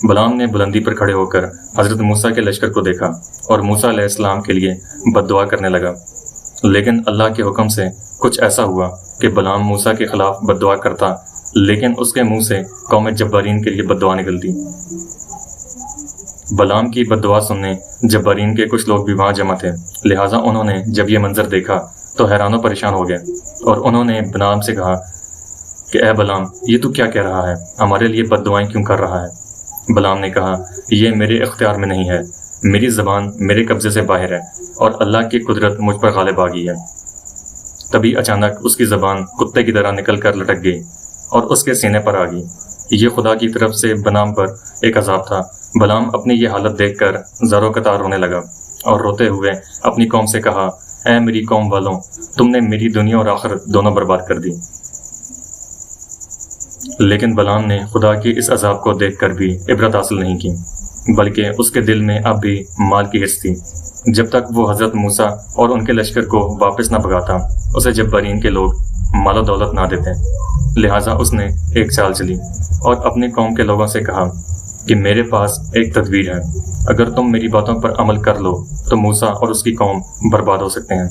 بلعام نے بلندی پر کھڑے ہو کر حضرت موسیٰ کے لشکر کو دیکھا اور موسیٰ علیہ السلام کے لیے بد دعا کرنے لگا، لیکن اللہ کے حکم سے کچھ ایسا ہوا کہ بلعام موسیٰ کے خلاف بد دعا کرتا، لیکن اس کے منہ سے قوم جبارین کے لیے بد دعا نکلتی۔ بلعام کی بد دعا سننے جبارین کے کچھ لوگ بھی وہاں جمع تھے، لہٰذا انہوں نے جب یہ منظر دیکھا تو حیران و پریشان ہو گئے اور انہوں نے بلعام سے کہا کہ اے بلعام، یہ تو کیا کہہ رہا ہے؟ ہمارے لیے بد دعائیں کیوں کر رہا ہے؟ بلعام نے کہا، یہ میرے اختیار میں نہیں ہے، میری زبان میرے قبضے سے باہر ہے اور اللہ کی قدرت مجھ پر غالب آ گئی ہے۔ تبھی اچانک اس کی زبان کتے کی طرح نکل کر لٹک گئی اور اس کے سینے پر آ گئی۔ یہ خدا کی طرف سے بلعام پر ایک عذاب تھا۔ بلعام اپنی یہ حالت دیکھ کر زاروں قطار رونے لگا اور روتے ہوئے اپنی قوم سے کہا، اے میری قوم والوں، تم نے میری دنیا اور آخرت دونوں برباد کر دی۔ لیکن بلعام نے خدا کی اس عذاب کو دیکھ کر بھی عبرت حاصل نہیں کی، بلکہ اس کے دل میں اب بھی مال کی حرص تھی۔ جب تک وہ حضرت موسیٰ اور ان کے لشکر کو واپس نہ بھگاتا، اسے جبارین کے لوگ مال و دولت نہ دیتے۔ لہٰذا اس نے ایک چال چلی اور اپنی قوم کے لوگوں سے کہا کہ میرے پاس ایک تدبیر ہے، اگر تم میری باتوں پر عمل کر لو تو موسیٰ اور اس کی قوم برباد ہو سکتے ہیں۔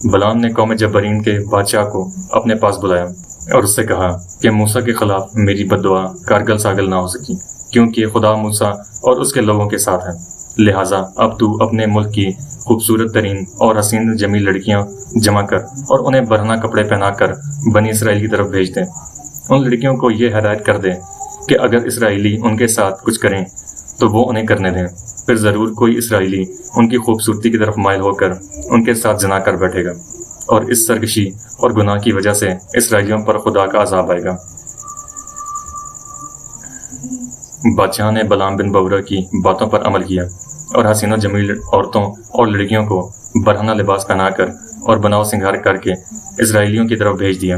بلعام نے قوم جبارین کے بادشاہ کو اپنے پاس بلایا اور اس سے کہا کہ موسیٰ کے خلاف میری بد دعا کارگل ساگل نہ ہو سکی، کیونکہ خدا موسیٰ اور اس کے لوگوں کے ساتھ ہے۔ لہٰذا اب تو اپنے ملک کی خوبصورت ترین اور حسین جمیل لڑکیاں جمع کر اور انہیں برہنہ کپڑے پہنا کر بنی اسرائیل کی طرف بھیج دے۔ ان لڑکیوں کو یہ ہدایت کر دے کہ اگر اسرائیلی ان کے ساتھ کچھ کریں تو وہ انہیں کرنے دیں، پھر ضرور کوئی اسرائیلی ان کی خوبصورتی کی طرف مائل ہو کر ان کے ساتھ زنا کر بیٹھے گا، اور اس سرکشی اور گناہ کی وجہ سے اسرائیلیوں پر خدا کا عذاب آئے گا۔ بادشاہ نے بلعام بن بورا کی باتوں پر عمل کیا اور حسین و جمیل عورتوں اور لڑکیوں کو برہنہ لباس پہنا کر اور بناؤ سنگھار کر کے اسرائیلیوں کی طرف بھیج دیا۔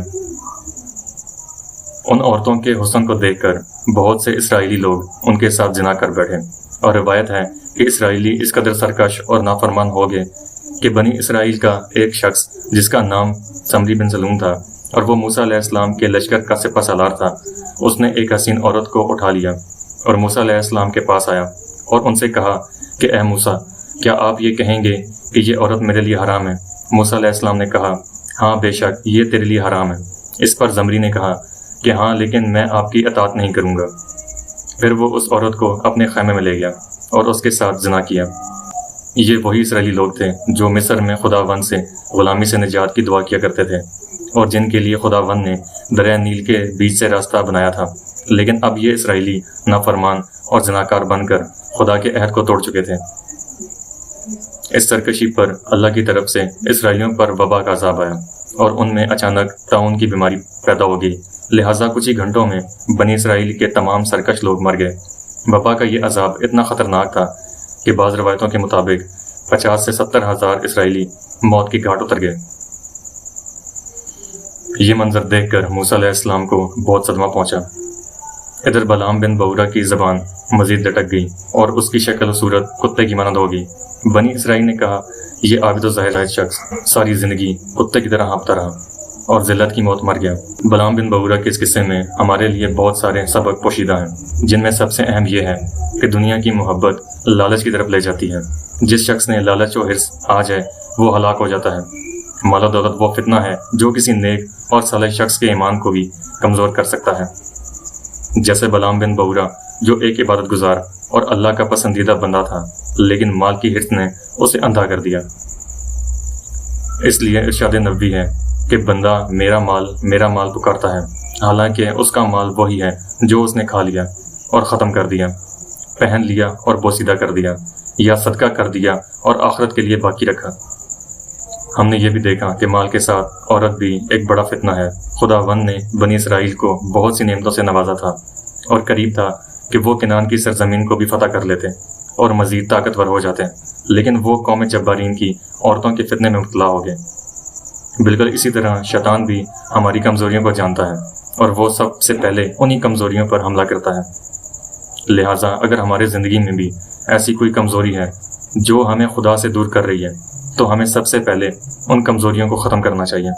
ان عورتوں کے حسن کو دیکھ کر بہت سے اسرائیلی لوگ ان کے ساتھ زنا کر بیٹھے، اور روایت ہے کہ اسرائیلی اس قدر سرکش اور نافرمان ہو گئے کہ بنی اسرائیل کا ایک شخص جس کا نام سمری بن سلوم تھا اور وہ موسیٰ علیہ السلام کے لشکر کا سپہ سالار تھا، اس نے ایک حسین عورت کو اٹھا لیا اور موسیٰ علیہ السلام کے پاس آیا اور ان سے کہا کہ اے موسیٰ، کیا آپ یہ کہیں گے کہ یہ عورت میرے لیے حرام ہے؟ موسیٰ علیہ السلام نے کہا، ہاں بے شک یہ تیرے لیے حرام ہے۔ اس پر زمری نے کہا کہ ہاں، لیکن میں آپ کی اطاعت نہیں کروں گا۔ پھر وہ اس عورت کو اپنے خیمے میں لے گیا اور اس کے ساتھ زنا کیا۔ یہ وہی اسرائیلی لوگ تھے جو مصر میں خداوند سے غلامی سے نجات کی دعا کیا کرتے تھے اور جن کے لیے خداوند نے دریا نیل کے بیچ سے راستہ بنایا تھا، لیکن اب یہ اسرائیلی نافرمان اور زناکار بن کر خدا کے عہد کو توڑ چکے تھے۔ اس سرکشی پر اللہ کی طرف سے اسرائیلیوں پر وبا کا عذاب آیا اور ان میں اچانک طاعون کی بیماری پیدا ہو گئی، لہٰذا کچھ ہی گھنٹوں میں بنی اسرائیل کے تمام سرکش لوگ مر گئے۔ وبا کا یہ عذاب اتنا خطرناک تھا کہ بعض روایتوں کے مطابق 50 سے 70 ہزار اسرائیلی موت کی گھاٹ اتر گئے۔ یہ منظر دیکھ کر موسیٰ علیہ السلام کو بہت صدمہ پہنچا۔ ادھر بلعام بن بورا کی زبان مزید لٹک گئی اور اس کی شکل و صورت کتے کی مانند ہو گئی۔ بنی اسرائیل نے کہا، یہ عابد و ظاہر شخص ساری زندگی کتے کی طرح ہانپتا رہا اور ذلت کی موت مر گیا۔ بلعام بن بورا کے اس قصے میں ہمارے لیے بہت سارے سبق پوشیدہ ہیں، جن میں سب سے اہم یہ ہے کہ دنیا کی محبت لالچ کی طرف لے جاتی ہے۔ جس شخص نے لالچ و حرص آ جائے وہ ہلاک ہو جاتا ہے۔ مال و دولت وہ فتنہ ہے جو کسی نیک اور صالح شخص کے ایمان کو بھی کمزور کر سکتا ہے، جیسے بلعام بن بورا جو ایک عبادت گزار اور اللہ کا پسندیدہ بندہ تھا، لیکن مال کی حرص نے اسے اندھا کر دیا۔ اس لیے ارشاد نبوی ہے کہ بندہ میرا مال پکارتا ہے، حالانکہ اس کا مال وہی ہے جو اس نے کھا لیا اور ختم کر دیا، پہن لیا اور بوسیدہ کر دیا، یا صدقہ کر دیا اور آخرت کے لیے باقی رکھا۔ ہم نے یہ بھی دیکھا کہ مال کے ساتھ عورت بھی ایک بڑا فتنہ ہے۔ خداوند نے بنی اسرائیل کو بہت سی نعمتوں سے نوازا تھا اور قریب تھا کہ وہ کنعان کی سرزمین کو بھی فتح کر لیتے اور مزید طاقتور ہو جاتے، لیکن وہ قوم جبارین کی عورتوں کے فتنے میں مبتلا ہو گئے۔ بالکل اسی طرح شیطان بھی ہماری کمزوریوں کو جانتا ہے اور وہ سب سے پہلے انہی کمزوریوں پر حملہ کرتا ہے۔ لہٰذا اگر ہمارے زندگی میں بھی ایسی کوئی کمزوری ہے جو ہمیں خدا سے دور کر رہی ہے تو ہمیں سب سے پہلے ان کمزوریوں کو ختم کرنا چاہیے۔